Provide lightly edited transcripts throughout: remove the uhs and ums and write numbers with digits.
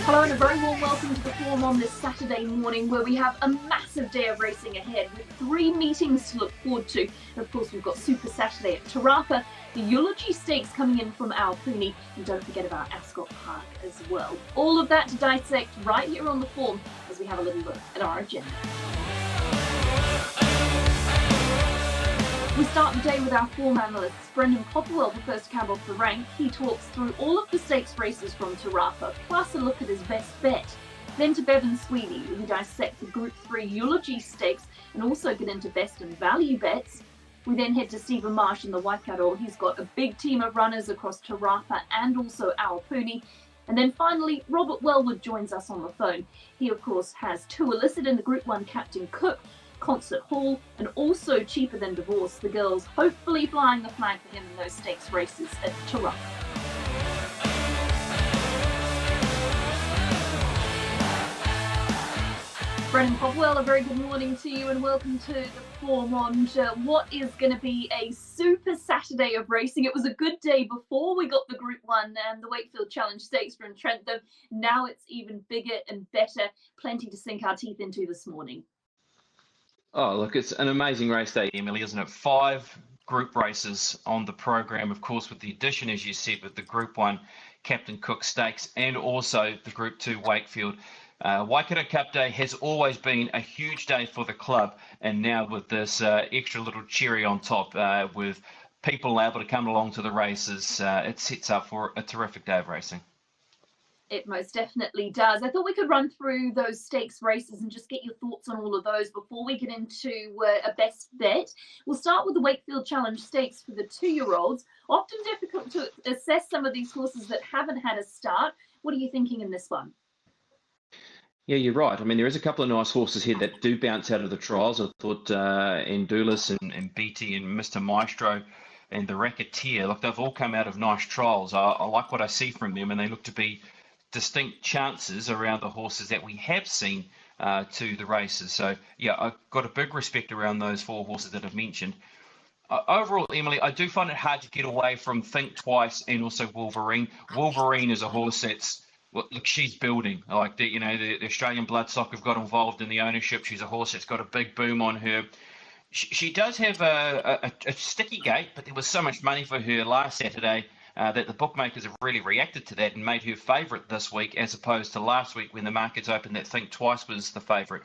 Hello and a very warm welcome to the Form on this Saturday morning, where we have a massive day of racing ahead with 3 meetings to look forward to. And of course, we've got Super Saturday at Te Rapa, the Eulogy Stakes coming in from Aupuni, and don't forget about Ascot Park as well. All of that to dissect right here on the Form as we have a little look at our agenda. We start the day with our form analysts. Brendan Popplewell, the first cab off the rank. He talks through all of the stakes races from Te Rapa, plus a look at his best bet. Then to Bevan Sweeney, who dissect the Group 3 Eulogy Stakes and also get into best and value bets. We then head to Stephen Marsh in the Waikato. He's got a big team of runners across Te Rapa and also Aupuni. And then finally, Robert Wellwood joins us on the phone. He, of course, has 2 illicit in the Group 1 Captain Cook, Concert Hall, and also Cheaper Than Divorce, the girls hopefully flying the flag for him in those stakes races at Te Rapa. Brendan Popplewell, a very good morning to you and welcome to the Form on what is going to be a super Saturday of racing. It was a good day before we got the Group 1 and the Wakefield Challenge Stakes from Trentham. Now it's even bigger and better. Plenty to sink our teeth into this morning. Oh, look, it's an amazing race day, Emily, isn't it? 5 group races on the program, of course, with the addition, as you said, with the Group 1 Captain Cook Stakes and also the Group 2 Wakefield. Waikato Cup Day has always been a huge day for the club, and now with this extra little cherry on top, with people able to come along to the races, it sets up for a terrific day of racing. It most definitely does. I thought we could run through those stakes races and just get your thoughts on all of those before we get into a best bet. We'll start with the Wakefield Challenge Stakes for the 2-year-olds. Often difficult to assess some of these horses that haven't had a start. What are you thinking in this one? Yeah, you're right. I mean, there is a couple of nice horses here that do bounce out of the trials. I thought Endulis and BT and Mr. Maestro and the Racketeer, look, they've all come out of nice trials. I like what I see from them, and they look to be distinct chances around the horses that we have seen to the races. So, yeah, I've got a big respect around those 4 horses that I've mentioned. Overall, Emily, I do find it hard to get away from Think Twice and also Wolverine. Wolverine is a horse that's, look, she's building. Like, the Australian Bloodstock have got involved in the ownership. She's a horse that's got a big boom on her. She does have a sticky gait, but there was so much money for her last Saturday that the bookmakers have really reacted to that and made her favourite this week, as opposed to last week when the markets opened that Think Twice was the favourite.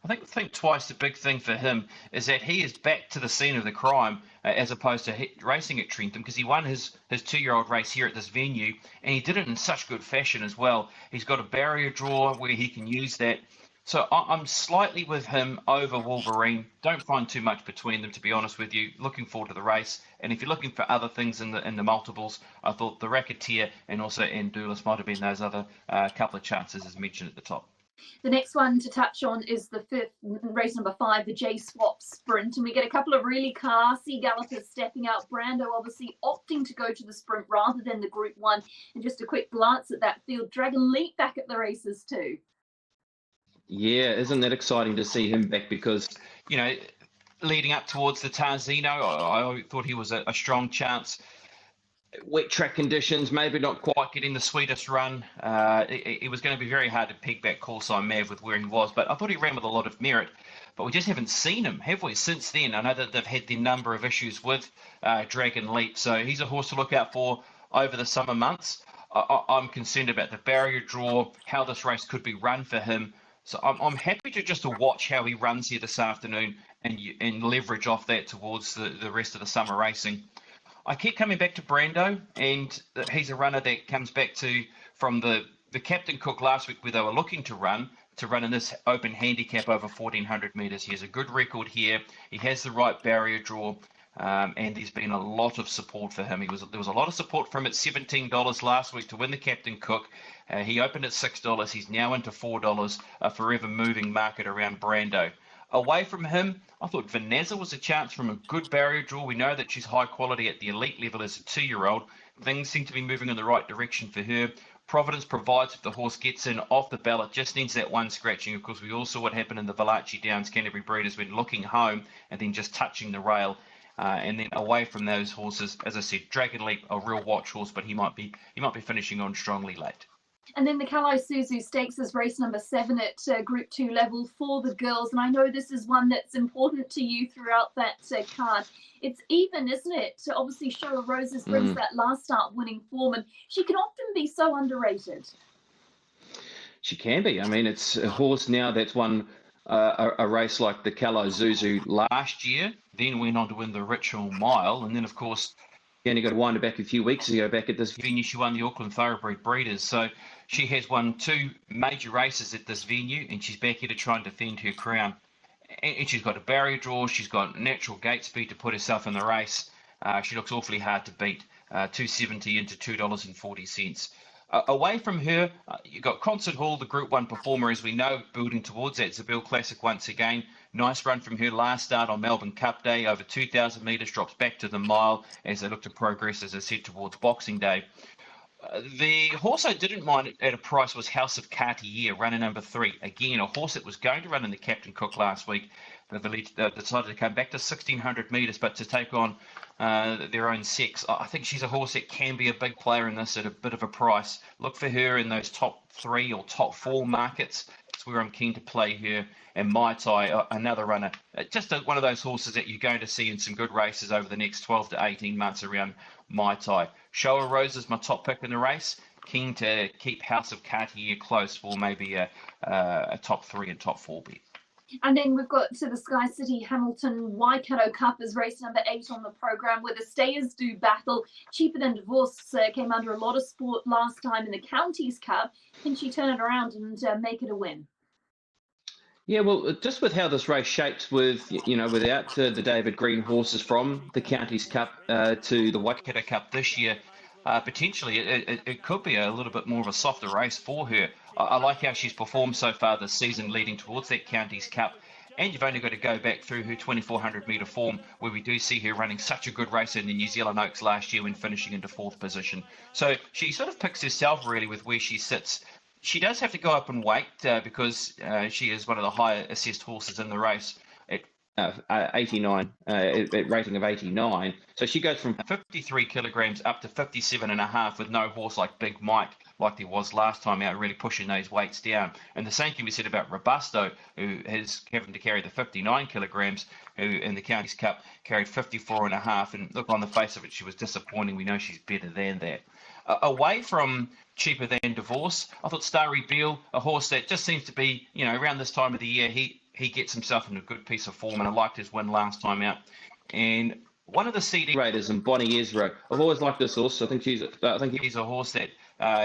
I think Twice, the big thing for him is that he is back to the scene of the crime as opposed to racing at Trentham, because he won his 2-year-old race here at this venue, and he did it in such good fashion as well. He's got a barrier draw where he can use that. So I'm slightly with him over Wolverine. Don't find too much between them, to be honest with you. Looking forward to the race. And if you're looking for other things in the multiples, I thought the Racketeer and also Endulis might have been those other couple of chances as mentioned at the top. The next one to touch on is the 5th, race number 5, the J-Swap Sprint. And we get a couple of really classy gallopers stepping out. Brando obviously opting to go to the sprint rather than the Group 1. And just a quick glance at that field. Dragon Leap back at the races too. Yeah, isn't that exciting to see him back? Because, leading up towards the Tarzino, I thought he was a strong chance. Wet track conditions, maybe not quite getting the sweetest run. It was going to be very hard to peg back Call Sign Mav with where he was, but I thought he ran with a lot of merit. But we just haven't seen him, have we, since then? I know that they've had their number of issues with Dragon Leap, so he's a horse to look out for over the summer months. I'm concerned about the barrier draw, how this race could be run for him. So I'm happy to watch how he runs here this afternoon and leverage off that towards the rest of the summer racing. I keep coming back to Brando, and he's a runner that comes back from the Captain Cook last week, where they were looking to run in this open handicap over 1,400 metres. He has a good record here. He has the right barrier draw, and there's been a lot of support for him. There was a lot of support for him at $17 last week to win the Captain Cook. He opened at $6. He's now into $4, a forever moving market around Brando. Away from him, I thought Vanessa was a chance from a good barrier draw. We know that she's high quality at the elite level as a 2-year-old. Things seem to be moving in the right direction for her. Providence provides if the horse gets in off the ballot, just needs that one scratching. Of course, we all saw what happened in the Valachi Downs Canterbury Breeders when looking home and then just touching the rail. And then away from those horses, as I said, Dragon Leap, a real watch horse, but he might be finishing on strongly late. And then the Kalai Suzu Stakes is race number 7 at Group 2 level for the girls. And I know this is one that's important to you throughout that card. It's even, isn't it? So obviously, Show of Roses brings that last start winning form, and she can often be so underrated. She can be. I mean, it's a horse now that's won a race like the Kalai Zuzu last year, then went on to win the Ritual Mile, and then, of course, you only got to wind it back a few weeks ago. Back at this venue, she won the Auckland Thoroughbred Breeders. So she has won 2 major races at this venue, and she's back here to try and defend her crown. And she's got a barrier draw. She's got natural gate speed to put herself in the race. She looks awfully hard to beat. $2.70 into $2.40. Away from her, you've got Concert Hall, the Group 1 performer, as we know, building towards that Zabel Classic once again. Nice run from her last start on Melbourne Cup Day, over 2,000 metres, drops back to the mile as they look to progress, as I said, towards Boxing Day. The horse I didn't mind at a price was House of Cartier, runner number 3. Again, a horse that was going to run in the Captain Cook last week. The village decided to come back to 1,600 metres, but to take on their own sex. I think she's a horse that can be a big player in this at a bit of a price. Look for her in those top 3 or top 4 markets. That's where I'm keen to play her. And Mai Tai, another runner. Just one of those horses that you're going to see in some good races over the next 12 to 18 months around Mai Tai. Show of Roses, my top pick in the race. Keen to keep House of Cartier close for maybe a top 3 and top 4 bet. And then we've got to the Sky City Hamilton Waikato Cup as race number 8 on the programme, where the stayers do battle. Cheaper Than Divorce came under a lot of sport last time in the Counties Cup. Can she turn it around and make it a win? Yeah, well, just with how this race shapes with, without the David Green horses from the Counties Cup to the Waikato Cup this year, potentially it could be a little bit more of a softer race for her. I like how she's performed so far this season leading towards that Counties Cup. And you've only got to go back through her 2,400 metre form, where we do see her running such a good race in the New Zealand Oaks last year when finishing into 4th position. So she sort of picks herself really with where she sits. She does have to go up in weight because she is one of the higher assessed horses in the race at 89, at rating of 89. So she goes from 53 kilograms up to 57.5 with no horse like Big Mike, like there was last time out, really pushing those weights down. And the same can be said about Robusto, who is having to carry the 59 kilograms, who in the Counties Cup carried 54.5. And look, on the face of it, she was disappointing. We know she's better than that. Away from Cheaper Than Divorce, I thought Starry Beale, a horse that just seems to be, around this time of the year, he gets himself in a good piece of form, and I liked his win last time out. And one of the CD Raiders and Bonnie Ezra, I've always liked this horse. I think he's a horse that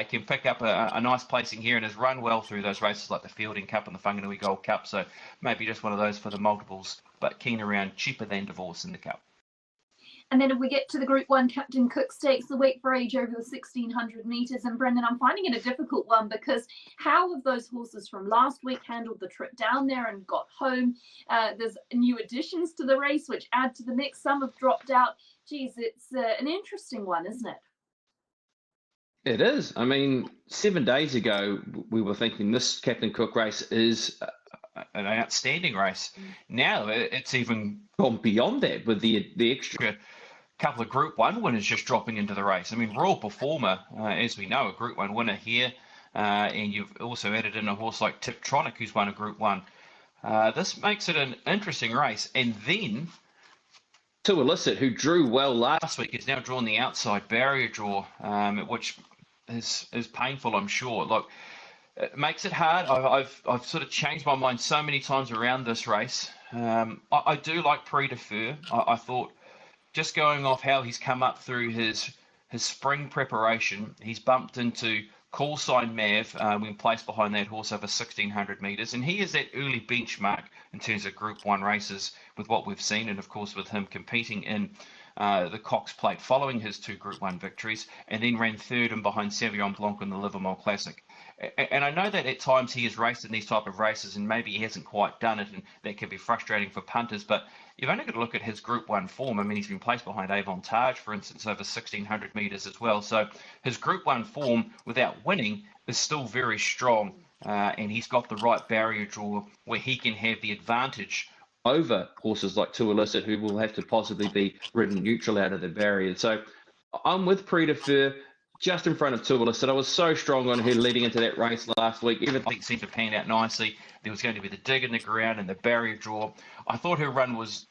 can pick up a nice placing here and has run well through those races like the Fielding Cup and the Whanganui Gold Cup. So maybe just one of those for the multiples, but keen around Cheaper Than Divorce in the Cup. And then if we get to the Group 1 Captain Cook Stakes, the weight for age over the 1,600 metres. And Brendan, I'm finding it a difficult one because how have those horses from last week handled the trip down there and got home? There's new additions to the race which add to the mix. Some have dropped out. Geez, it's an interesting one, isn't it? It is. I mean, 7 days ago, we were thinking this Captain Cook race is an outstanding race. Now it's even gone beyond that with the extra couple of Group 1 winners just dropping into the race. I mean, Royal Performer, as we know, a Group 1 winner here, and you've also added in a horse like Tiptronic, who's won a Group 1. This makes it an interesting race. And then To Illicit, who drew well last week, has now drawn the outside barrier draw, which is painful, I'm sure. Look, it makes it hard. I've sort of changed my mind so many times around this race. I do like Prix de Feu. I thought, just going off how he's come up through his spring preparation, he's bumped into Call Sign Mav when placed behind that horse over 1,600 metres. And he is that early benchmark in terms of Group 1 races with what we've seen, and of course with him competing in the Cox Plate following his 2 Group 1 victories, and then ran third and behind Savion Blanc in the Livermore Classic. And I know that at times he has raced in these type of races and maybe he hasn't quite done it, and that can be frustrating for punters, but you've only got to look at his Group 1 form. I mean, he's been placed behind Avantage, for instance, over 1,600 metres as well. So his Group 1 form without winning is still very strong, and he's got the right barrier draw where he can have the advantage over horses like To Illicit, who will have to possibly be ridden neutral out of the barrier. So I'm with Prix de Feu. just in front of Tualis. I was so strong on her leading into that race last week. Everything seemed to pan out nicely. There was going to be the dig in the ground and the barrier draw. I thought her run was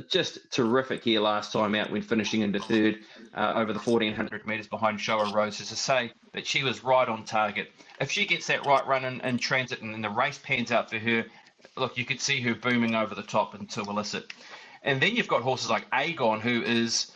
just terrific here last time out when finishing into third over the 1,400 metres behind Show Her Roses. To say that she was right on target. If she gets that right run in transit and the race pans out for her, look, you could see her booming over the top into Illicit. And then you've got horses like Aegon, who is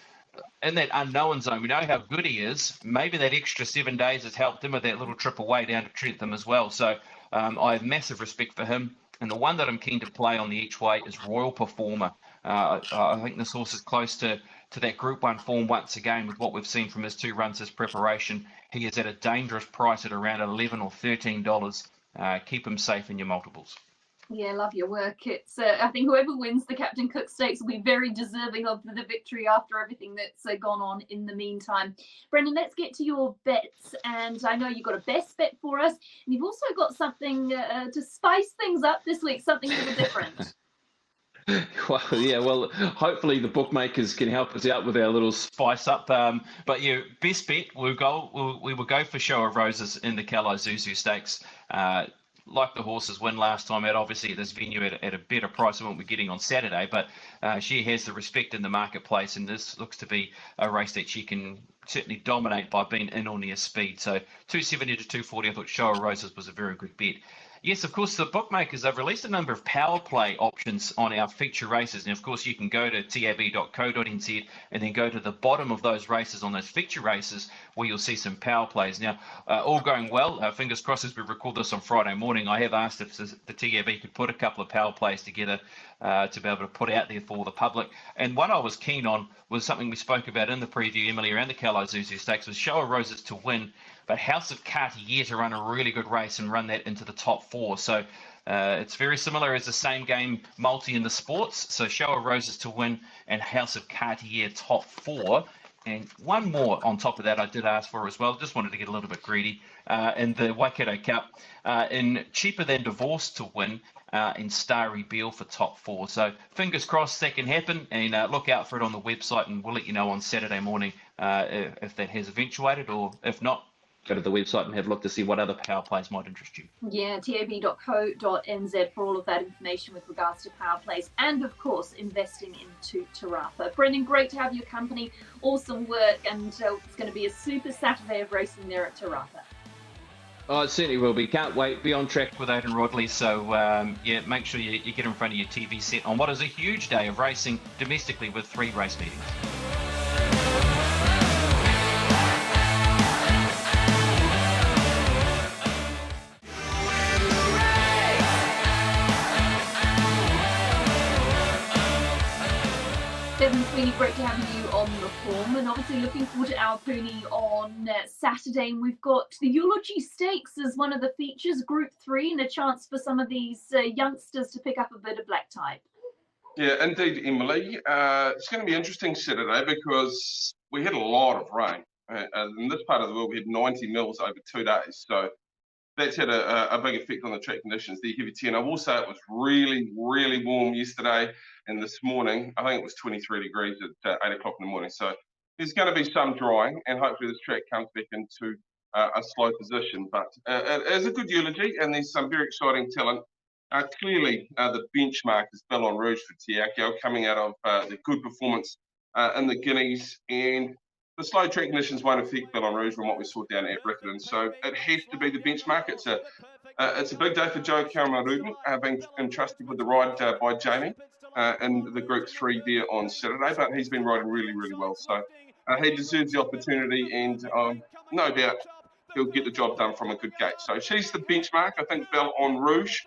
in that unknown zone. We know how good he is. Maybe that extra 7 days has helped him with that little trip away down to Trentham as well. So I have massive respect for him. And the one that I'm keen to play on the each way is Royal Performer. I think this horse is close to that Group 1 form once again with what we've seen from his 2 runs, his preparation. He is at a dangerous price at around $11 or $13. Keep him safe in your multiples. Yeah, love your work. It's I think whoever wins the Captain Cook Stakes will be very deserving of the victory after everything that's gone on in the meantime. Brendan, let's get to your bets. And I know you've got a best bet for us. And you've also got something to spice things up this week, something a little different. Well, hopefully the bookmakers can help us out with our little spice up. But yeah, best bet, we will go for Show of Roses in the Kalo Zuzu Stakes. Like the horses win last time out, obviously at this venue at a better price than what we're getting on Saturday, but she has the respect in the marketplace, and this looks to be a race that she can certainly dominate by being in or near speed. So 270 to 240, I thought Show of Roses was a very good bet. Yes, of course, the bookmakers have released a number of power play options on our feature races. And of course, you can go to tab.co.nz and then go to the bottom of those races on those feature races where you'll see some power plays. Now, all going well, fingers crossed as we record this on Friday morning, I have asked if the TAB could put a couple of power plays together to be able to put out there for the public. And one I was keen on was something we spoke about in the preview, Emily, around the Kalo Zuzu Stakes, was Show of Roses to win, but House of Cartier to run a really good race and run that into the top 4. So it's very similar as the same game multi in the sports. So Show of Roses to win and House of Cartier top 4. And one more on top of that I did ask for as well. Just wanted to get a little bit greedy. In the Waikato Cup, in Cheaper Than Divorce to win, in Starry Beale for top 4. So fingers crossed that can happen, and look out for it on the website, and we'll let you know on Saturday morning if that has eventuated, or if not, go to the website and have a look to see what other power plays might interest you. Yeah, tab.co.nz for all of that information with regards to power plays and, of course, investing into Te Rapa. Brendan, great to have your company. Awesome work, and it's going to be a super Saturday of racing there at Te Rapa. Oh, it certainly will be. Can't wait. Be on track with Aidan Rodley. So, yeah, make sure you get in front of your TV set on what is a huge day of racing domestically with 3 race meetings. Bevan Sweeney, great to have you on the form, and obviously looking forward to our Pony on Saturday. And we've got the Eulogy Stakes as one of the features, Group 3, and a chance for some of these youngsters to pick up a bit of black type. Yeah, indeed, Emily. It's going to be interesting Saturday because we had a lot of rain. In this part of the world, we had 90 mils over 2 days. So that's had a big effect on the track conditions, the heavy 10. I will say it was really, really warm yesterday and this morning. I think it was 23 degrees at 8 o'clock in the morning. So there's going to be some drying, and hopefully this track comes back into a slow position. But it is a good eulogy, and there's some very exciting talent. Clearly, the benchmark is Bellon Rouge for Te Akau, coming out of the good performance in the Guineas, and the slow track conditions won't affect Bellon Rouge from what we saw down at Riccarton. So it has to be the benchmark. It's a big day for Joe Karamarudin, being entrusted with the ride by Jamie in the Group 3 there on Saturday, but he's been riding really, really well. So he deserves the opportunity, and no doubt he'll get the job done from a good gate. So she's the benchmark. I think Bellon Rouge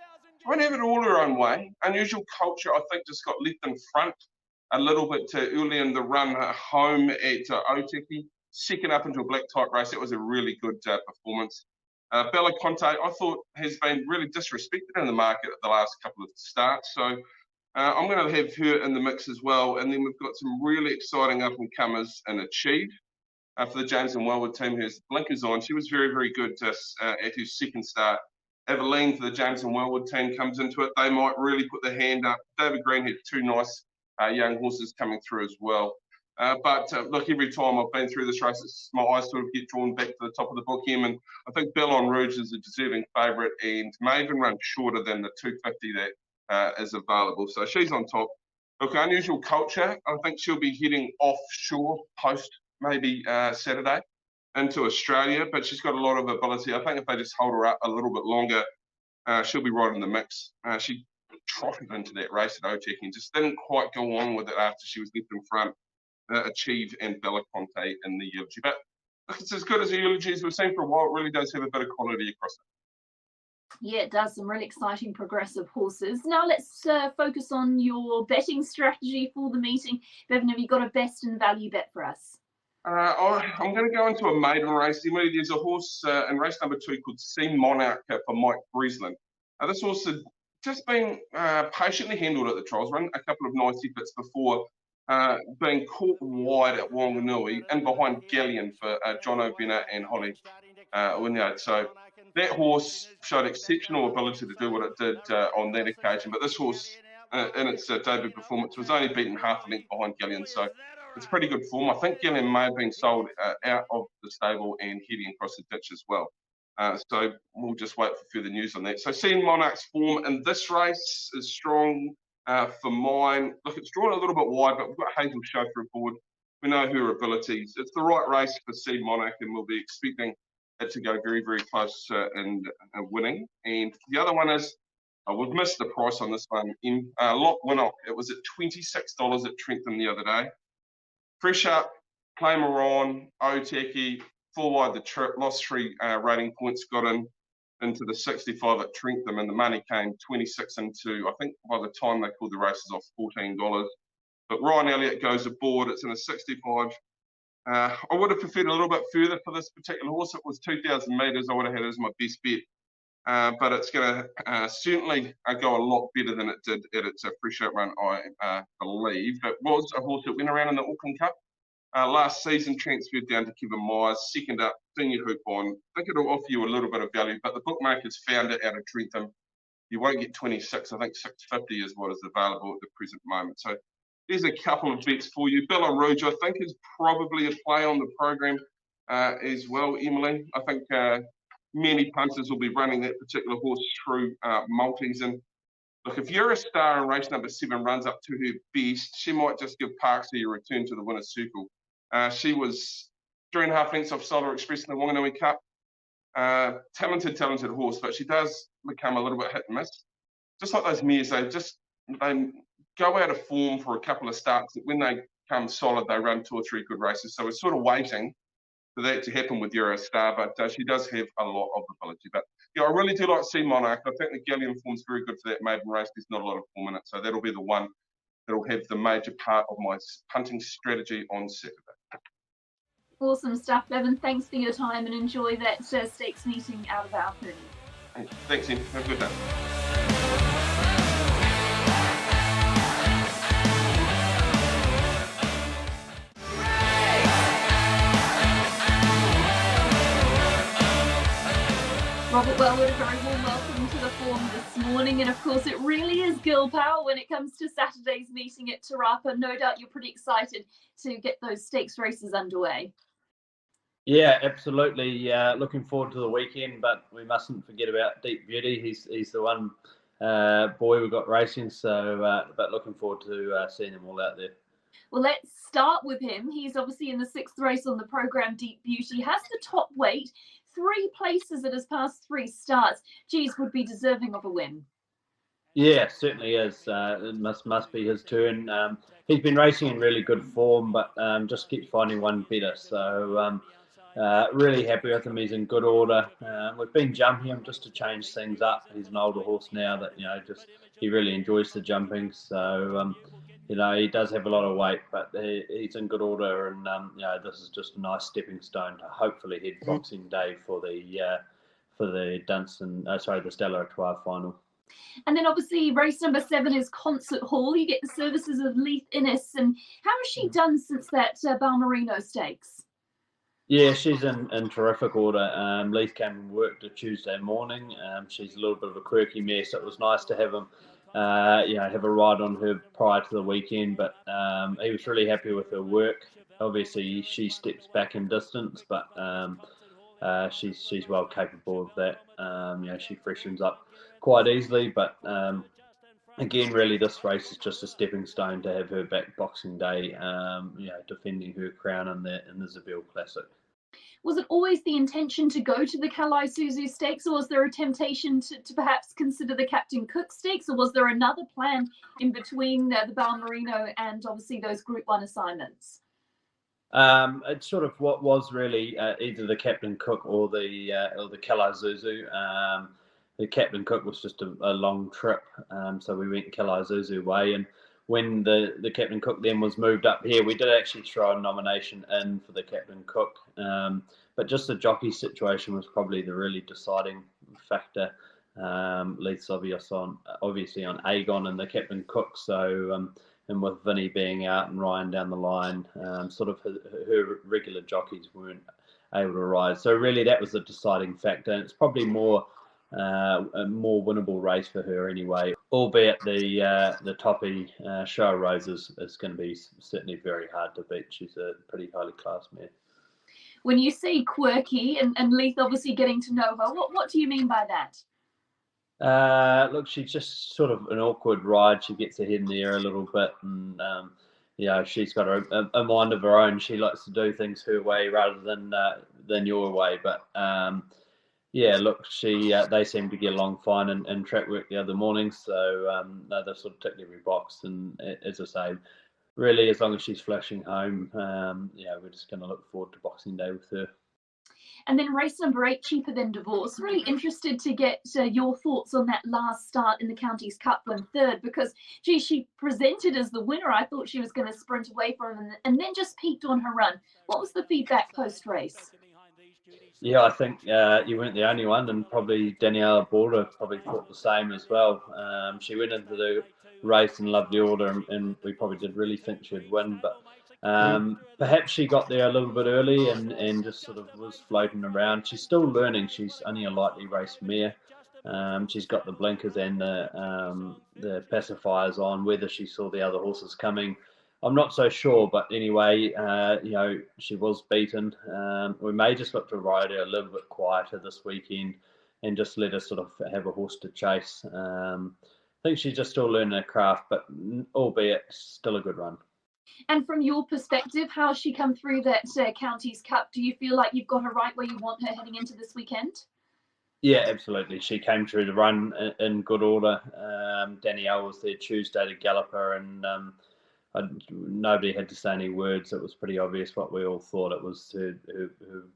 won't have it all her own way. Unusual Culture, I think, just got left in front a little bit early in the run home at Otaki. Second up into a black type race. That was a really good performance. Bella Conte, I thought, has been really disrespected in the market at the last couple of starts. So I'm going to have her in the mix as well. And then we've got some really exciting up-and-comers in Achieve for the James and Wellwood team who has blinkers on. She was very, very good at her second start. Aveline for the James and Wellwood team comes into it. They might really put their hand up. David Green had 2 nice young horses coming through as well. Look, every time I've been through this race, my eyes sort of get drawn back to the top of the book, Em, and I think Belle Rouge is a deserving favourite and may even run shorter than the 250 that is available. So she's on top. Look, Unusual Culture, I think she'll be heading offshore post maybe Saturday into Australia, but she's got a lot of ability. I think if they just hold her up a little bit longer, she'll be right in the mix. She trotted into that race at Otaki and just didn't quite go on with it after she was left in front. Achieve and Belaconte in the eulogy. But it's as good as the eulogies we've seen for a while. It really does have a bit of quality across it. Yeah, it does. Some really exciting progressive horses. Now let's focus on your betting strategy for the meeting. Bevan, have you got a best and value bet for us? I'm going to go into a maiden race. There's a horse in race number 2 called Sea Monarch for Mike Breslin. This horse had just been patiently handled at the trials, run a couple of nice efforts before being caught wide at Wanganui and behind Galleon for John O'Bennett and Holly Wynyard. So that horse showed exceptional ability to do what it did on that occasion. But this horse, in its debut performance, was only beaten half a length behind Galleon. So it's pretty good form. I think Galleon may have been sold out of the stable and heading across the ditch as well. So we'll just wait for further news on that. So Sea Monarch's form in this race is strong. For mine, look, it's drawn a little bit wide, but we've got Hazel Chauffeur aboard. We know her abilities. It's the right race for Sea Monarch, and we'll be expecting it to go very, very close in winning. And the other one is, we've missed the price on this one. In Lock Winnock, it was at $26 at Trentham the other day. Fresh up, Claymore, Otaki, 4 wide the trip, lost 3 rating points, got into the 65 at Trentham, and the money came 26 into, I think by the time they called the races off, $14. But Ryan Elliott goes aboard. It's in a 65. I would have preferred a little bit further for this particular horse. It was 2,000 metres. I would have had it as my best bet. But it's going to certainly go a lot better than it did at its fresh up run, I believe. It was a horse that went around in the Auckland Cup. Last season, transferred down to Kevin Myers, second up, senior hoop on. I think it'll offer you a little bit of value, but the bookmakers found it out of Trentham. You won't get 26. I think 650 is what is available at the present moment. So there's a couple of bets for you. Belle Rouge, I think, is probably a play on the program as well, Emily. I think many punters will be running that particular horse through multis. And look, if you're a star in race number 7 runs up to her best, she might just give Parksy a return to the winner's circle. She was 3.5 lengths off Solar Express in the Wanganui Cup. Talented horse, but she does become a little bit hit and miss. Just like those mares, they go out of form for a couple of starts. When they come solid, they run 2 or 3 good races. So we're sort of waiting for that to happen with Eurostar, but she does have a lot of ability. But yeah, I really do like Sea Monarch. I think the Galleon form's very good for that maiden race. There's not a lot of form in it, so that'll be the one that'll have the major part of my punting strategy on Saturday. Awesome stuff, Bevan. Thanks for your time and enjoy that stakes meeting out of Aupuni. Thanks, Ian. Have a good day. Robert Wellwood, a very warm welcome to the form this morning. And of course, it really is girl power when it comes to Saturday's meeting at Te Rapa. No doubt you're pretty excited to get those stakes races underway. Yeah, absolutely. Looking forward to the weekend, but we mustn't forget about Deep Beauty. He's the one boy we've got racing. So, but looking forward to seeing them all out there. Well, let's start with him. He's obviously in the 6th race on the program, Deep Beauty. Has the top weight, 3 places at his past 3 starts. Geez, would be deserving of a win. Yeah, certainly is. It must be his turn. He's been racing in really good form, but just keeps finding one better. So really happy with him. He's in good order. We've been jumping him just to change things up. He's an older horse now that he really enjoys the jumping. So he does have a lot of weight, but he's in good order, and this is just a nice stepping stone to hopefully head Boxing Day for the Dunstan, the Stella Artois final. And then obviously race number 7 is Concert Hall. You get the services of Leith Innes, and how has she done since that Balmerino Stakes? Yeah, she's in terrific order. Leith came and worked a Tuesday morning. She's a little bit of a quirky mare, so it was nice to have him have a ride on her prior to the weekend. But he was really happy with her work. Obviously, she steps back in distance, but she's well capable of that. She freshens up quite easily, but again, really, this race is just a stepping stone to have her back Boxing Day, defending her crown in the Zabel Classic. Was it always the intention to go to the Kalai Suzu Stakes, or was there a temptation to perhaps consider the Captain Cook Stakes, or was there another plan in between the Balmerino and obviously those Group 1 assignments? It's sort of what was really either the Captain Cook or the Kalai Zuzu. The Captain Cook was just a long trip, so we went Kalai Zuzu way. And when the Captain Cook then was moved up here, we did actually throw a nomination in for the Captain Cook. But just the jockey situation was probably the really deciding factor. Leith's obviously on Aegon and the Captain Cook. So, and with Vinny being out and Ryan down the line, sort of her regular jockeys weren't able to ride. So really that was the deciding factor. And it's probably a more winnable race for her anyway, albeit the Toppy Show Roses is going to be certainly very hard to beat. She's a pretty highly classed mare. When you say quirky and Leith obviously getting to know her, what do you mean by that? Look, she's just sort of an awkward ride. She gets ahead in the air a little bit, and she's got a mind of her own. She likes to do things her way rather than your way. But look, they seem to get along fine in track work the other morning. So they've sort of ticked every box. And as I say, really, as long as she's flashing home, we're just going to look forward to Boxing Day with her. And then race number 8, Cheaper Than Divorce. Really interested to get your thoughts on that last start in the Counties Cup when third, because, she presented as the winner. I thought she was going to sprint away from him and then just peaked on her run. What was the feedback post-race? Yeah, I think you weren't the only one, and probably Daniela Border probably thought the same as well. She went into the race in lovely order, and we probably did really think she'd win, but perhaps she got there a little bit early and just sort of was floating around. She's still learning. She's only a lightly raced mare. She's got the blinkers and the pacifiers on. Whether she saw the other horses coming, I'm not so sure. But anyway, she was beaten. We may just look to ride her a little bit quieter this weekend and just let her sort of have a horse to chase. I think she's just still learning her craft, but albeit still a good run. And from your perspective, how has she come through that Counties Cup? Do you feel like you've got her right where you want her heading into this weekend? Yeah, absolutely. She came through the run in good order. Danielle was there Tuesday to gallop her, and nobody had to say any words. It was pretty obvious what we all thought. It was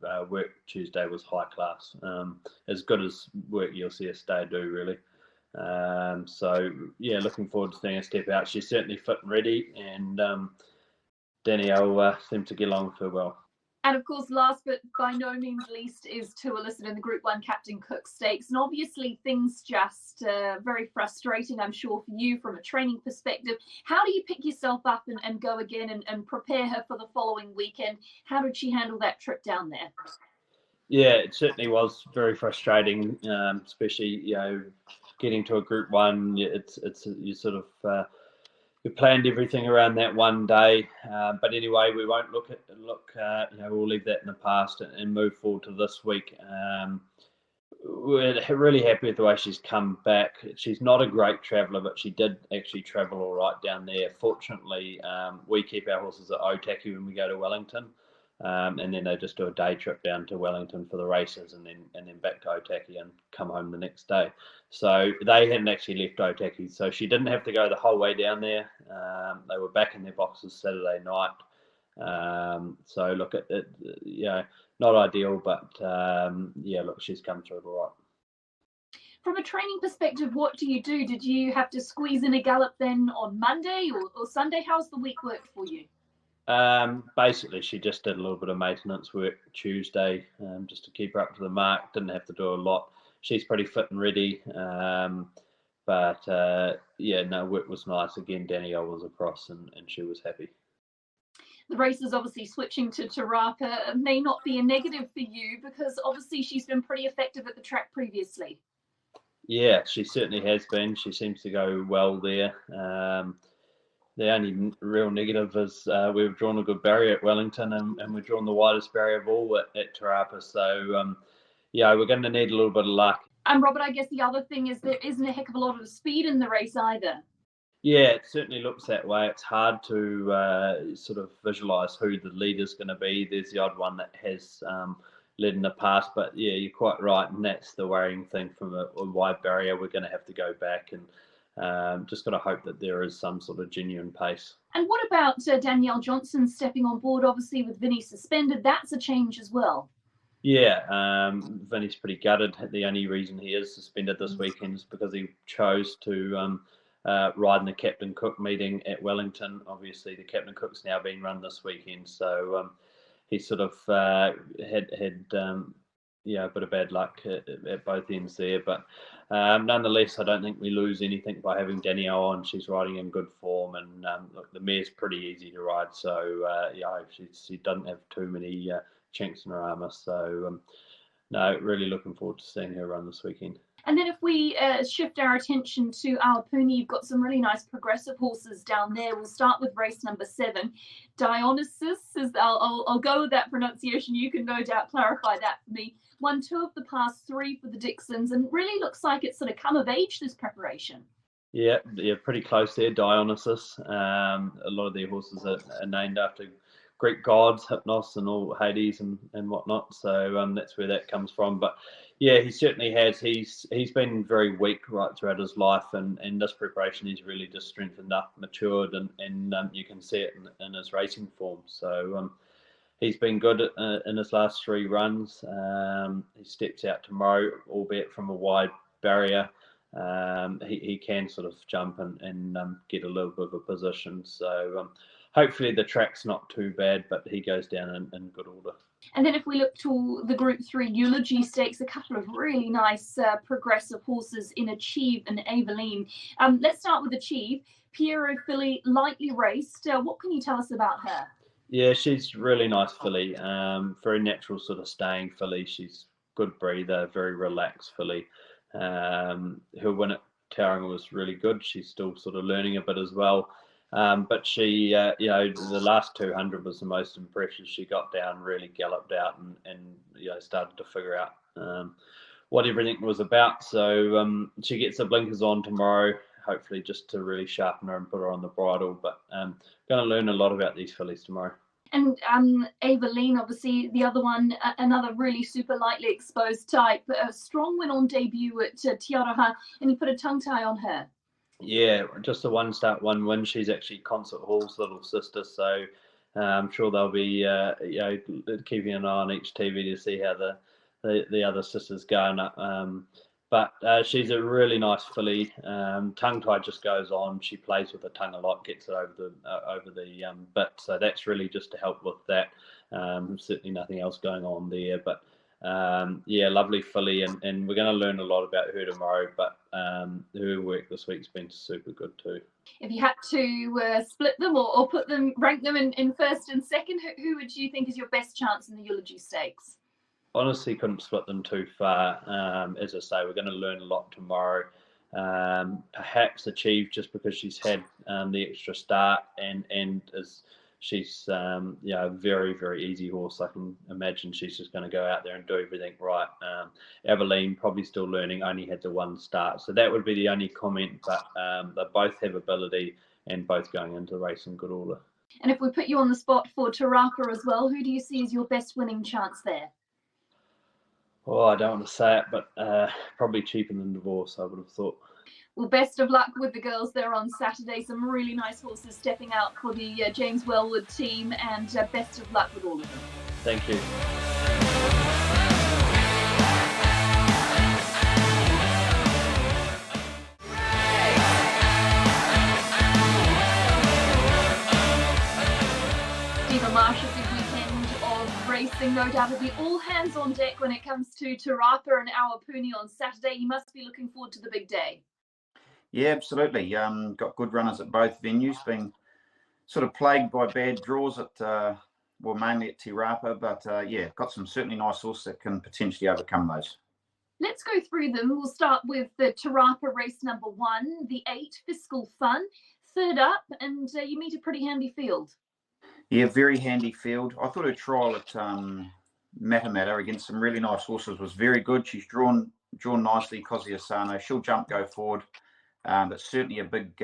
her work Tuesday was high class. As good as work you'll see a stay do, really. Looking forward to seeing her step out. She's certainly fit and ready, and Danielle seemed to get along with her well. And of course, last but by no means least is Tua Listed in the Group 1 Captain Cook Stakes. And obviously things just very frustrating, I'm sure, for you from a training perspective. How do you pick yourself up and go again and prepare her for the following weekend? How did she handle that trip down there? Yeah, it certainly was very frustrating, especially, getting to a Group 1. It's you sort of we planned everything around that one day, but anyway, we won't we'll leave that in the past and move forward to this week. We're really happy with the way she's come back. She's not a great traveller, but she did actually travel all right down there. Fortunately, we keep our horses at Otaki when we go to Wellington, and then they just do a day trip down to Wellington for the races, and then back to Otaki and come home the next day. So they hadn't actually left Otaki, so she didn't have to go the whole way down there. They were back in their boxes Saturday night. So look at it, not ideal, but look, she's come through it all right. From a training perspective, what do you do? Did you have to squeeze in a gallop then on Monday or Sunday? How's the week worked for you? Basically, she just did a little bit of maintenance work Tuesday, just to keep her up to the mark. Didn't have to do a lot. She's pretty fit and ready. Work was nice. Again, Danielle was across and she was happy. The race is obviously switching to Te Rapa may not be a negative for you because obviously she's been pretty effective at the track previously. Yeah, she certainly has been. She seems to go well there. The only real negative is we've drawn a good barrier at Wellington, and we've drawn the widest barrier of all at Te Rapa. So, yeah, we're going to need a little bit of luck. And Robert, I guess the other thing is there isn't a heck of a lot of speed in the race either. Yeah, it certainly looks that way. It's hard to sort of visualise who the leader's going to be. There's the odd one that has led in the past, but yeah, you're quite right, and that's the worrying thing from a wide barrier. We're going to have to go back and just got to hope that there is some sort of genuine pace. And what about Danielle Johnson stepping on board, obviously with Vinny suspended? That's a change as well. Yeah, Vinny's pretty gutted. The only reason he is suspended this weekend is because he chose to ride in the Captain Cook meeting at Wellington. Obviously, the Captain Cook's now being run this weekend, so he sort of had a bit of bad luck at both ends there. But nonetheless, I don't think we lose anything by having Danielle on. She's riding in good form, and look, the mare's pretty easy to ride. So she doesn't have too many chinks in her armour. So no, really looking forward to seeing her run this weekend. And then if we shift our attention to Awapuni, you've got some really nice progressive horses down there. We'll start with race number 7. Dionysus, I'll go with that pronunciation. You can no doubt clarify that for me. Won 2 of the past 3 for the Dixons, and really looks like it's sort of come of age, this preparation. Yeah, pretty close there, Dionysus. A lot of their horses are named after Greek gods, Hypnos and all Hades and whatnot. So that's where that comes from. But yeah, he certainly has. He's been very weak right throughout his life, and this preparation he's really just strengthened up, matured, and you can see it in his racing form. So he's been good in his last 3 runs. He steps out tomorrow, albeit from a wide barrier. He can sort of jump and get a little bit of a position. So hopefully the track's not too bad, but he goes down in good order. And then if we look to the Group 3 Eulogy Stakes, a couple of really nice progressive horses in Achieve and Aveline. Let's start with Achieve. Piero filly, lightly raced. What can you tell us about her? Yeah, she's really nice filly. Very natural sort of staying filly. She's good breather, very relaxed filly. Her win at Tauranga was really good. She's still sort of learning a bit as well. But she, the last 200 was the most impressive. She got down, really galloped out, and started to figure out what everything was about. So she gets the blinkers on tomorrow, hopefully just to really sharpen her and put her on the bridle. But going to learn a lot about these fillies tomorrow. And Aveline, obviously, the other one, another really super lightly exposed type. A strong win on debut at Te Aroha, and you put a tongue tie on her. Yeah, just a 1-start, 1 win. She's actually Concert Hall's little sister, so I'm sure they'll be keeping an eye on each TV to see how the other sisters going. But she's a really nice filly. Tongue tie just goes on. She plays with the tongue a lot, gets it over the bit. So that's really just to help with that. Certainly nothing else going on there, but. Lovely filly, and we're going to learn a lot about her tomorrow, but her work this week's been super good too. If you had to split them or rank them in first and second, who would you think is your best chance in the Eulogy Stakes? Honestly, couldn't split them too far. As I say, we're going to learn a lot tomorrow. Perhaps Achieve, just because she's had the extra start and is she's a very, very easy horse. I can imagine she's just going to go out there and do everything right. Aveline probably still learning, only had the 1 start. So that would be the only comment, but they both have ability and both going into the race in good order. And if we put you on the spot for Te Rapa as well, who do you see as your best winning chance there? Oh, I don't want to say it, but probably Cheaper Than Divorce, I would have thought. Well, best of luck with the girls there on Saturday. Some really nice horses stepping out for the James Wellwood team, and best of luck with all of them. Thank you. Stephen Marsh, a big weekend of racing. No doubt it'll be all hands on deck when it comes to Te Rapa and Awapuni on Saturday. You must be looking forward to the big day. Yeah, absolutely. Got good runners at both venues, being sort of plagued by bad draws at, mainly at Te Rapa, but got some certainly nice horses that can potentially overcome those. Let's go through them. We'll start with the Tarapa race number 1, the 8, Fiscal Fun. Third up, and you meet a pretty handy field. Yeah, very handy field. I thought her trial at Matamata against some really nice horses was very good. She's drawn nicely, Cosiasano. She'll jump, go forward, but certainly a big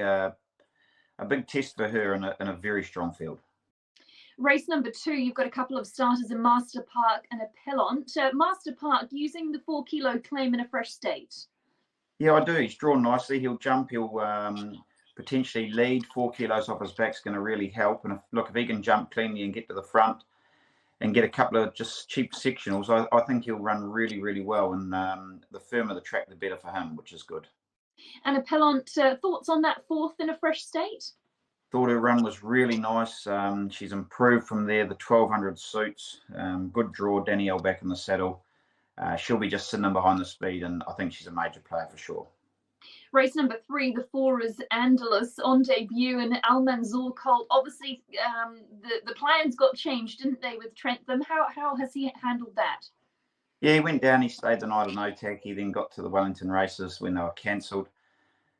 test for her in a very strong field. Race number 2, you've got a couple of starters in Master Park and Appellant. Master Park using the 4 kilo claim in a fresh state. Yeah, I do. He's drawn nicely. He'll jump. He'll potentially lead. 4 kilos off his back's going to really help. And if he can jump cleanly and get to the front and get a couple of just cheap sectionals, I think he'll run really, really well. And the firmer the track, the better for him, which is good. And Appellant, thoughts on that 4th in a fresh state? Thought her run was really nice. She's improved from there. The 1200 suits. Good draw. Danielle back in the saddle. She'll be just sitting in behind the speed, and I think she's a major player for sure. Race number 3, the 4 is Andalus on debut, and Almanzor Colt. Obviously, the plans got changed, didn't they, with Trentham? How has he handled that? Yeah, he went down. He stayed the night at Otaki, then got to the Wellington races when they were cancelled.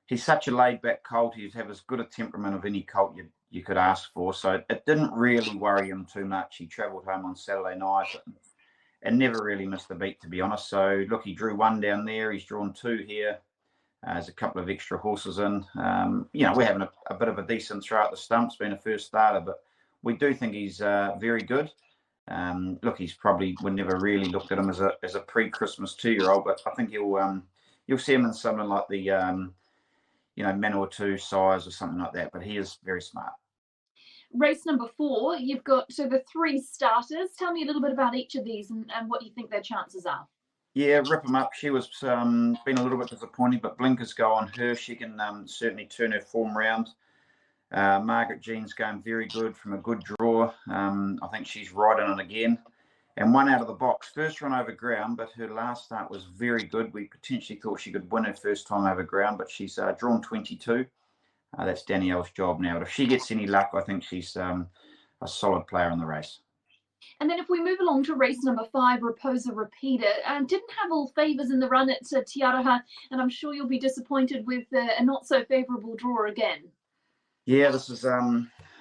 He's such a laid-back colt. He'd have as good a temperament of any colt you could ask for. So it didn't really worry him too much. He travelled home on Saturday night and never really missed the beat, to be honest. So, look, he drew 1 down there. He's drawn 2 here. There's a couple of extra horses in. We're having a bit of a decent throw at the stumps, being a first starter, but we do think he's very good. He's probably, we never really looked at him as a pre-Christmas 2-year-old, but I think you'll see him in something like the Manawatu size or something like that, but he is very smart. Race number 4, you've got the 3 starters. Tell me a little bit about each of these and what you think their chances are. Yeah, rip them up. She was been a little bit disappointing, but blinkers go on her. She can certainly turn her form round. Margaret Jean's going very good from a good draw. I think she's right on it again. And 1 out of the box. First run over ground, but her last start was very good. We potentially thought she could win her first time over ground, but she's drawn 22. That's Danielle's job now. But if she gets any luck, I think she's a solid player in the race. And then if we move along to race number 5, Raposa Repeater, didn't have all favours in the run at Tiaraha, and I'm sure you'll be disappointed with a not so favourable draw again. Yeah, this is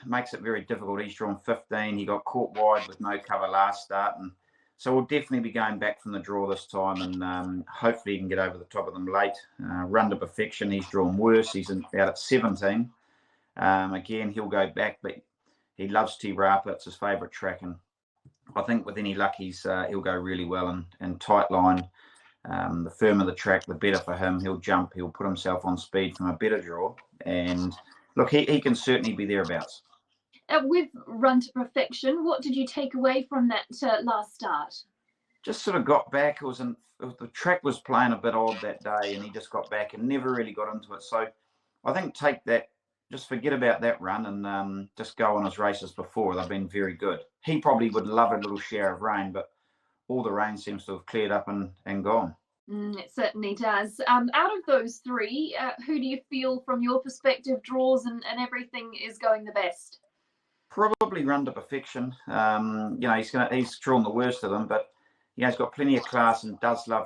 makes it very difficult. He's drawn 15. He got caught wide with no cover last start, and so we'll definitely be going back from the draw this time, and hopefully he can get over the top of them late. Run to perfection. He's drawn worse. He's out at 17. Again, he'll go back, but he loves Tirapa. It's his favourite track, and I think with any luck, he'll go really well and tight line. The firmer the track, the better for him. He'll jump. He'll put himself on speed from a better draw, and look, he can certainly be thereabouts. With Run to Perfection, what did you take away from that last start? Just sort of got back. The track was playing a bit odd that day, and he just got back and never really got into it. So I think take that, just forget about that run and just go on his races before. They've been very good. He probably would love a little share of rain, but all the rain seems to have cleared up and gone. It certainly does. Out of those 3, who do you feel from your perspective draws and everything is going the best? Probably Run to Perfection. He's drawn the worst of them, but he's got plenty of class and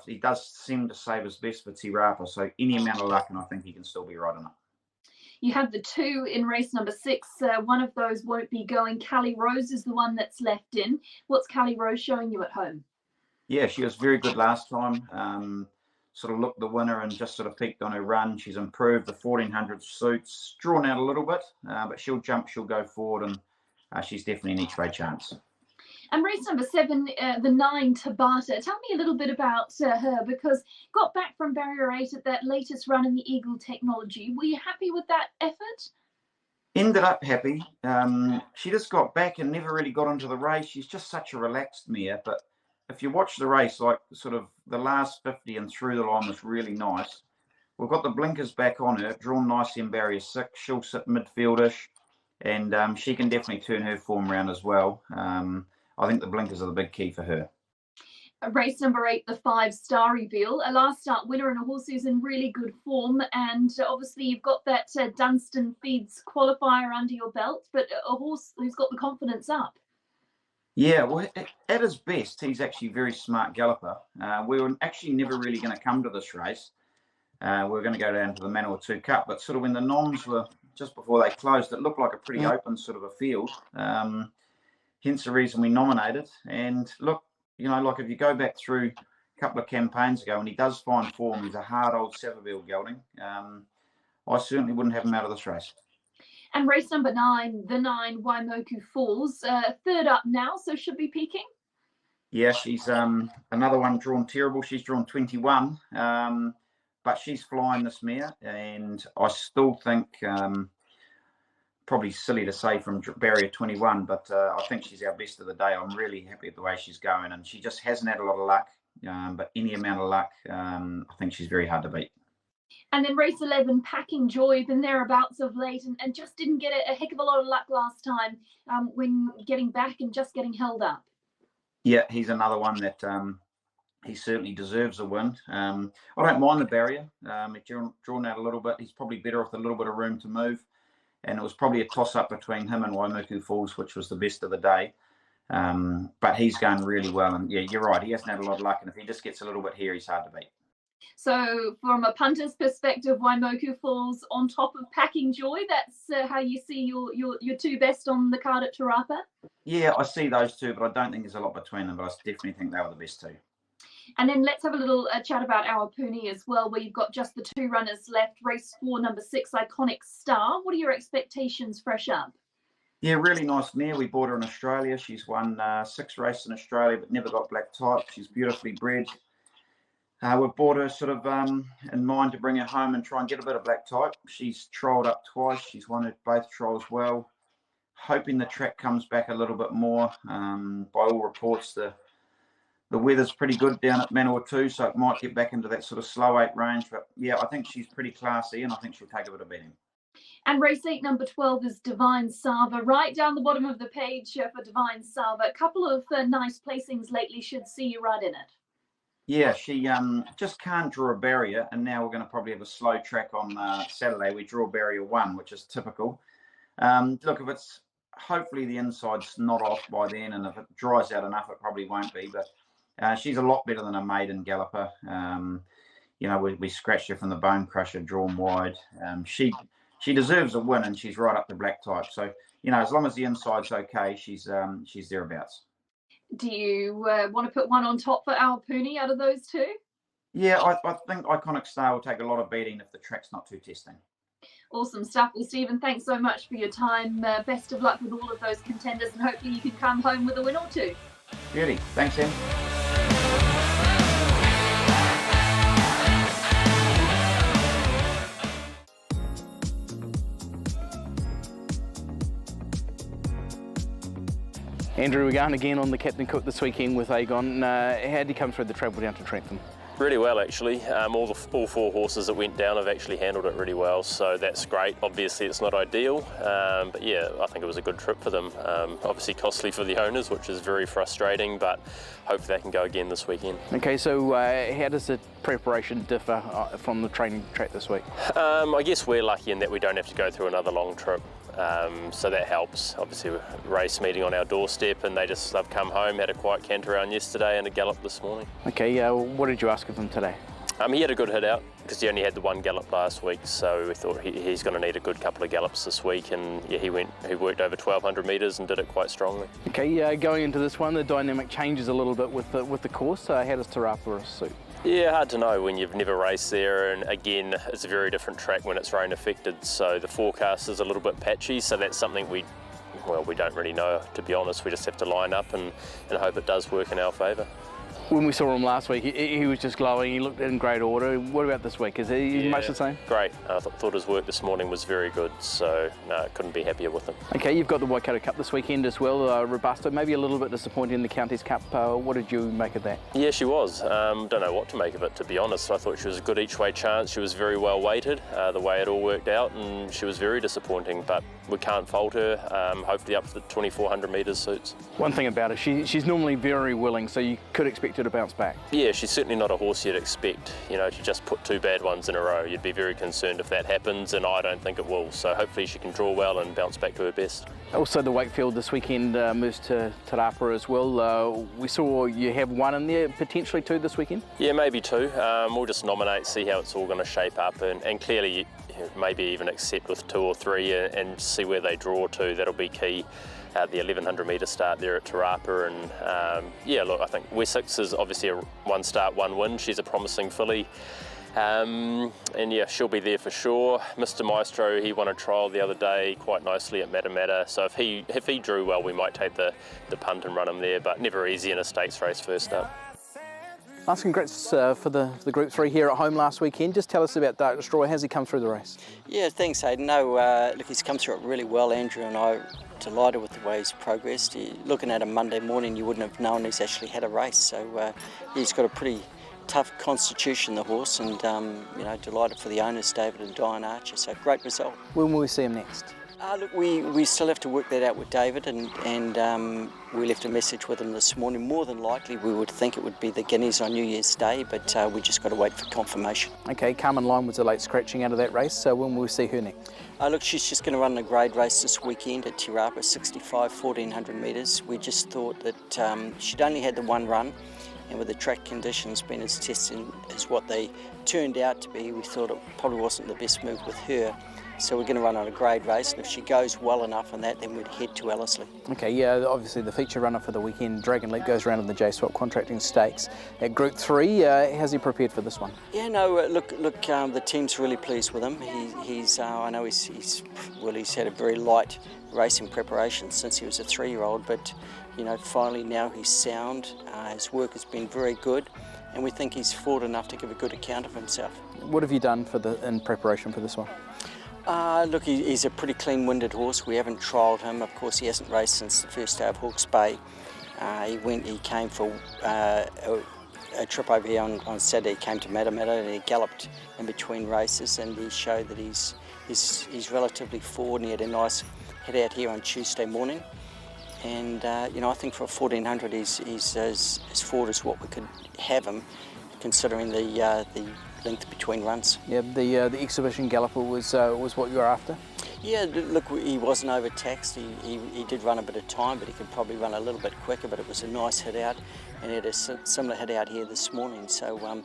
he does seem to save his best for Tirapa. So any amount of luck, and I think he can still be right on it. You have the 2 in race number 6. One of those won't be going. Callie Rose is the one that's left in. What's Callie Rose showing you at home? Yeah, she was very good last time. Sort of looked the winner and just sort of peaked on her run. She's improved. The 1400 suits, drawn out a little bit, but she'll jump, she'll go forward, and she's definitely an each way chance. And race number 7, the 9, Tabata. Tell me a little bit about her, because got back from barrier 8 at that latest run in the Eagle Technology. Were you happy with that effort? Ended up happy. She just got back and never really got into the race. She's just such a relaxed mare, but if you watch the race, like sort of the last 50 and through the line was really nice. We've got the blinkers back on her, drawn nicely in barrier 6. She'll sit midfieldish, and she can definitely turn her form around as well. I think the blinkers are the big key for her. Race number 8, the 5, Starry Bill, a last start winner and a horse who's in really good form. And obviously you've got that Dunstan Feeds qualifier under your belt, but a horse who's got the confidence up. Yeah, well, at his best, he's actually a very smart galloper. We were actually never really going to come to this race. We were going to go down to the Manawatu Cup, but sort of when the noms were just before they closed, it looked like a pretty open sort of a field. Hence the reason we nominated. And look, like if you go back through a couple of campaigns ago, and he does find form, he's a hard old Savabeel gelding. I certainly wouldn't have him out of this race. And race number 9, the 9 Waimoku Falls, third up now, so should be peaking. Yeah, she's another one drawn terrible. She's drawn 21, but she's flying this mare, and I still think probably silly to say from barrier 21, but I think she's our best of the day. I'm really happy with the way she's going, and she just hasn't had a lot of luck, but any amount of luck, I think she's very hard to beat. And then race 11, Packing Joy, been thereabouts of late and just didn't get a heck of a lot of luck last time when getting back and just getting held up. Yeah, he's another one that he certainly deserves a win. I don't mind the barrier. It's drawn out a little bit. He's probably better with a little bit of room to move. And it was probably a toss-up between him and Waimoku Falls, which was the best of the day. But he's going really well. And, yeah, you're right. He hasn't had a lot of luck. And if he just gets a little bit here, he's hard to beat. So from a punter's perspective, Waimoku Falls on top of Packing Joy. That's how you see your two best on the card at Te Rapa? Yeah, I see those two, but I don't think there's a lot between them. But I definitely think they were the best two. And then let's have a little chat about our Puni as well, where you've got just the 2 runners left. Race 4, number 6, Iconic Star. What are your expectations fresh up? Yeah, really nice mare. We bought her in Australia. She's won 6 races in Australia, but never got black type. She's beautifully bred. We've bought her sort of in mind to bring her home and try and get a bit of black type. She's trialled up twice. She's won both trials well. Hoping the track comes back a little bit more. By all reports, the weather's pretty good down at Manawatu, so it might get back into that sort of slow 8 range. But yeah, I think she's pretty classy, and I think she'll take a bit of beating. And race 8, number 12 is Divine Sava. Right down the bottom of the page for Divine Sava. A couple of nice placings lately should see you right in it. Yeah, she just can't draw a barrier, and now we're going to probably have a slow track on Saturday. We draw barrier 1, which is typical. Look, if it's hopefully the inside's not off by then, and if it dries out enough, it probably won't be. But she's a lot better than a maiden galloper. We scratched her from the Bone Crusher, drawn wide. She deserves a win, and she's right up the black type. So as long as the inside's okay, she's thereabouts. Do you want to put one on top for our Puni out of those 2? Yeah, I think Iconic Star will take a lot of beating if the track's not too testing. Awesome stuff. Well, Stephen, thanks so much for your time. Best of luck with all of those contenders, and hopefully you can come home with a win or 2. Beauty. Thanks, Em. Andrew, we're going again on the Captain Cook this weekend with Aegon. How did you come through the travel down to Trentham? Really well, actually. All 4 horses that went down have actually handled it really well, so that's great. Obviously it's not ideal, but yeah, I think it was a good trip for them. Obviously costly for the owners, which is very frustrating, but hopefully they can go again this weekend. Okay, so how does the preparation differ from the training track this week? I guess we're lucky in that we don't have to go through another long trip. So that helps. Obviously, race meeting on our doorstep, and they've come home, had a quiet canter around yesterday and a gallop this morning. Okay, what did you ask of them today? He had a good hit out because he only had the 1 gallop last week, so we thought he's going to need a good couple of gallops this week, and yeah, he worked over 1,200 metres and did it quite strongly. Okay, going into this one, the dynamic changes a little bit with the course. How does Te Rapa suit? Yeah, hard to know when you've never raced there, and again, it's a very different track when it's rain affected, so the forecast is a little bit patchy, so that's something we don't really know, to be honest. We just have to line up and hope it does work in our favour. When we saw him last week, he was just glowing. He looked in great order. What about this week? Is he much the same? Great. I thought his work this morning was very good, so no, couldn't be happier with him. Okay, you've got the Waikato Cup this weekend as well. Robusta, maybe a little bit disappointing in the Counties Cup. What did you make of that? Yeah, she was. Don't know what to make of it, to be honest. I thought she was a good each way chance. She was very well weighted, the way it all worked out, and she was very disappointing, but we can't fault her. Hopefully up to the 2,400 metres suits. One thing about her, she's normally very willing, so you could expect her to bounce back. Yeah, she's certainly not a horse you'd expect, you know, to just put 2 bad ones in a row. You'd be very concerned if that happens, and I don't think it will. So hopefully she can draw well and bounce back to her best. Also, the Wakefield this weekend moves to Te Rapa as well. We saw you have 1 in there, potentially 2 this weekend? Yeah, maybe 2. We'll just nominate, see how it's all going to shape up, and clearly maybe even accept with 2 or 3 and see where they draw to. That'll be key. The 1100 metre start there at Te Rapa, and yeah, look, I think Wessex is obviously a 1 start, 1 win. She's a promising filly. And yeah, she'll be there for sure. Mr. Maestro, he won a trial the other day quite nicely at Matamata, so if he drew well, we might take the punt and run him there, but never easy in a stakes race first up. Last congrats for the Group 3 here at home last weekend. Just tell us about Dark Destroyer. How's he come through the race? Yeah, thanks, Aidan. No, look, he's come through it really well. Andrew and I are delighted with the way he's progressed. Looking at him Monday morning, you wouldn't have known he's actually had a race. So he's got a pretty tough constitution, the horse, and you know, delighted for the owners, David and Diane Archer. So great result. When will we see him next? Look, we still have to work that out with David, and we left a message with him this morning. More than likely, we would think it would be the Guineas on New Year's Day, but we just got to wait for confirmation. Okay, Carmen Lyon was a late scratching out of that race, so when will we see her next? Look, she's just going to run a grade race this weekend at Te Rapa, 65, 1400 metres. We just thought that she'd only had the 1 run, and with the track conditions being as testing as what they turned out to be, we thought it probably wasn't the best move with her. So we're going to run on a grade race, and if she goes well enough on that, then we'd head to Ellerslie. Okay, yeah, obviously the feature runner for the weekend, Dragon Leap, goes around in the J-Swap Contracting Stakes. At Group 3, how's he prepared for this one? Yeah, no, look, the team's really pleased with him. I know he's had a very light racing preparation since he was a 3-year-old, but you know, finally now he's sound. His work has been very good, and we think he's forward enough to give a good account of himself. What have you done in preparation for this one? Look, he's a pretty clean-winded horse. We haven't trialled him. Of course, he hasn't raced since the first day of Hawke's Bay. He came for a trip over here on Saturday. He came to Matamata and he galloped in between races, and he showed that he's relatively forward, and he had a nice head out here on Tuesday morning. And you know, I think for a 1400, he's as forward as what we could have him, considering the length between runs. Yeah, the exhibition galloper was what you were after? Yeah, look, he wasn't overtaxed. He did run a bit of time, but he could probably run a little bit quicker, but it was a nice hit out, and he had a similar hit out here this morning. So,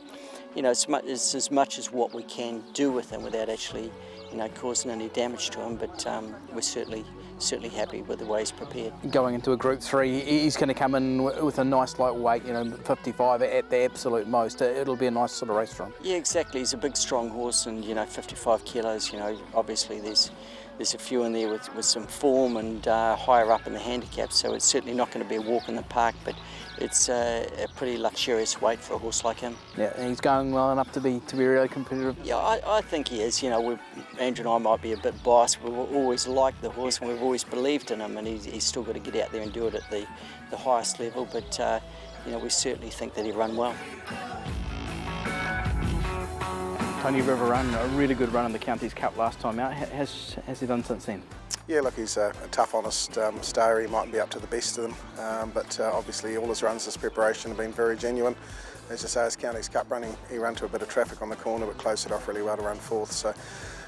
you know, it's as much as what we can do with him without actually, you know, causing any damage to him, but we're certainly happy with the way he's prepared. Going into a Group 3, he's going to come in with a nice light weight, you know, 55 at the absolute most. It'll be a nice sort of race for him. Yeah, exactly. He's a big, strong horse, and, you know, 55 kilos, you know, obviously there's a few in there with some form and higher up in the handicap, so it's certainly not going to be a walk in the park, but it's a pretty luxurious weight for a horse like him. Yeah, and he's going well enough to be really competitive. Yeah, I think he is. You know, Andrew and I might be a bit biased. We've always liked the horse, and we've always believed in him, and he's still got to get out there and do it at the highest level, but you know, we certainly think that he'll run well. Tony River ran a really good run in the Counties Cup last time out. Has he done since then? Yeah, look, he's a tough, honest stayer. He mightn't be up to the best of them, but obviously all his runs this preparation have been very genuine. As you say, his Counties Cup running, he ran to a bit of traffic on the corner, but closed it off really well to run fourth. So,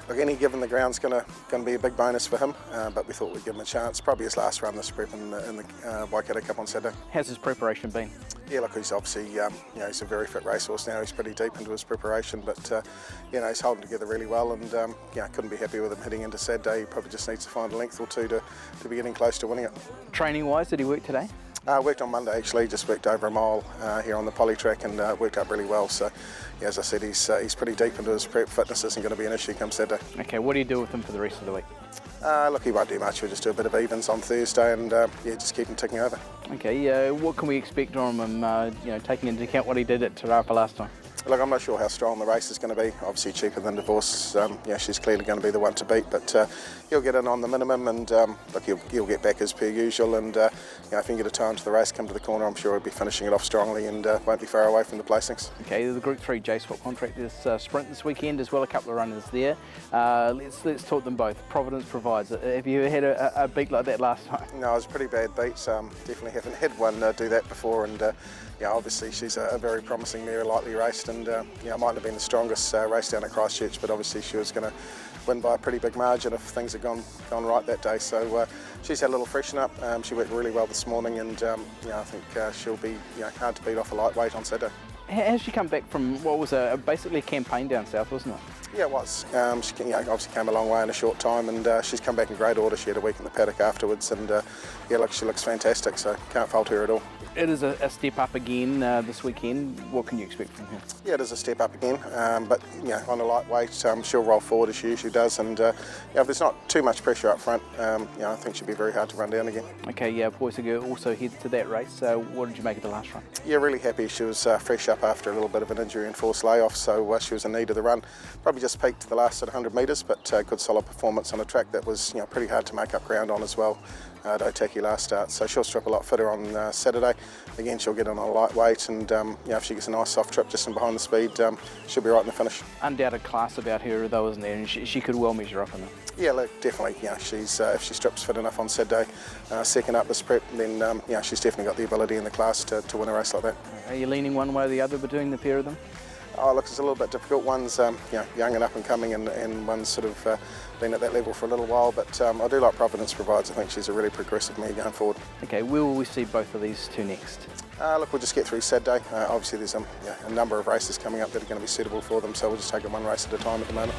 look, any given the ground's going to be a big bonus for him, but we thought we'd give him a chance. Probably his last run this prep in the Waikato Cup on Saturday. How's his preparation been? Yeah, look, he's obviously, you know, he's a very fit racehorse now. He's pretty deep into his preparation, but you know, he's holding together really well, and yeah, couldn't be happy with him heading into Saturday. He probably just needs to find a length or two to be getting close to winning it. Training-wise, did he work today? Worked on Monday actually, just worked over a mile here on the poly track, and worked up really well. So, yeah, as I said, he's pretty deep into his prep. Fitness isn't going to be an issue come Saturday. Okay, what do you do with him for the rest of the week? Look, he won't do much. We'll just do a bit of evens on Thursday, and yeah, just keep him ticking over. Okay, what can we expect from him? You know, taking into account what he did at Te Rapa last time. Look, I'm not sure how strong the race is going to be. Obviously cheaper than Divorce. She's clearly going to be the one to beat, but he'll get in on the minimum, and look, he'll get back as per usual. And if he can get a time to the race, come to the corner, I'm sure he'll be finishing it off strongly and won't be far away from the placings. Okay, the Group 3 J-Swap Contractors sprint this weekend as well. A couple of runners there. Let's talk them both. Providence Provides. Have you had a beat like that last time? No, it was a pretty bad beat. Definitely haven't had one do that before, and obviously she's a very promising mare, lightly raced, and it mightn't have been the strongest race down at Christchurch, but obviously she was going to win by a pretty big margin if things had gone right that day. So she's had a little freshen up. She worked really well this morning, and I think she'll be hard to beat off a lightweight on Saturday. Has she come back from what was basically a campaign down south, wasn't it? Yeah, it was. She obviously came a long way in a short time, and she's come back in great order. She had a week in the paddock afterwards, and look, she looks fantastic, so can't fault her at all. It is a step up again this weekend. What can you expect from her? Yeah, it is a step up again, but on a lightweight, she'll roll forward as she usually does, and if there's not too much pressure up front, I think she'll be very hard to run down again. Okay, yeah, Poisonga also headed to that race. What did you make of the last run? Yeah, really happy. She was fresh up after a little bit of an injury and forced layoff, so she was in need of the run. Probably just peaked the last 100 metres, but good solid performance on a track that was pretty hard to make up ground on as well. Otaki last start, so she'll strip a lot fitter on Saturday. Again, she'll get on a lightweight, and if she gets a nice soft trip just in behind the speed, she'll be right in the finish. Undoubted class about her though, isn't there? And she could well measure up in it. Yeah, look, definitely. She's if she strips fit enough on Saturday, second up this prep, then she's definitely got the ability in the class to win a race like that. Are you leaning one way or the other between the pair of them? Oh, look, it's a little bit difficult. One's young and up and coming, and one's sort of been at that level for a little while. But I do like Providence Provides. I think she's a really progressive mare going forward. Okay, where will we see both of these two next? Look, we'll just get through Saturday. Obviously, there's a number of races coming up that are going to be suitable for them, so we'll just take it one race at a time at the moment.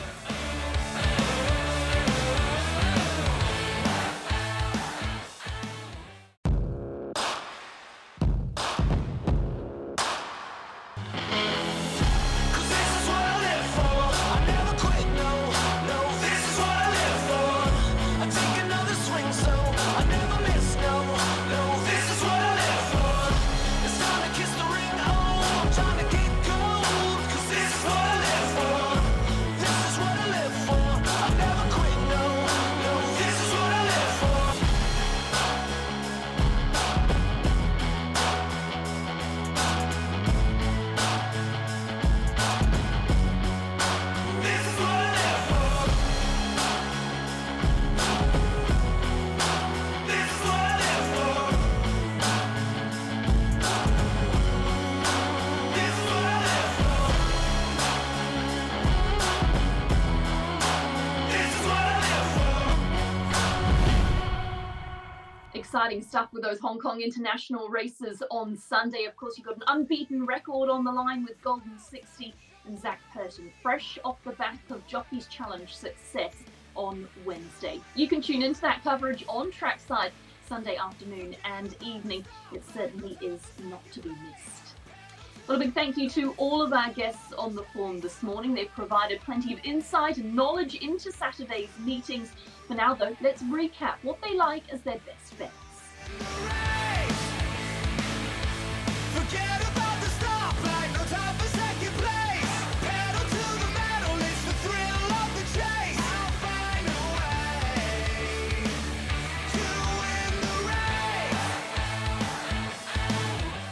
Exciting stuff with those Hong Kong international races on Sunday. Of course, you've got an unbeaten record on the line with Golden 60 and Zach Purton, fresh off the back of Jockey's Challenge success on Wednesday. You can tune into that coverage on Trackside Sunday afternoon and evening. It certainly is not to be missed. Well, a big thank you to all of our guests on the forum this morning. They've provided plenty of insight and knowledge into Saturday's meetings. For now, though, let's recap what they like as their best bets.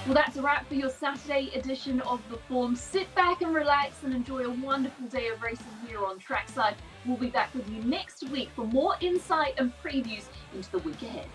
Well, that's a wrap for your Saturday edition of The Form. Sit back and relax and enjoy a wonderful day of racing here on Trackside. We'll be back with you next week for more insight and previews into the week ahead.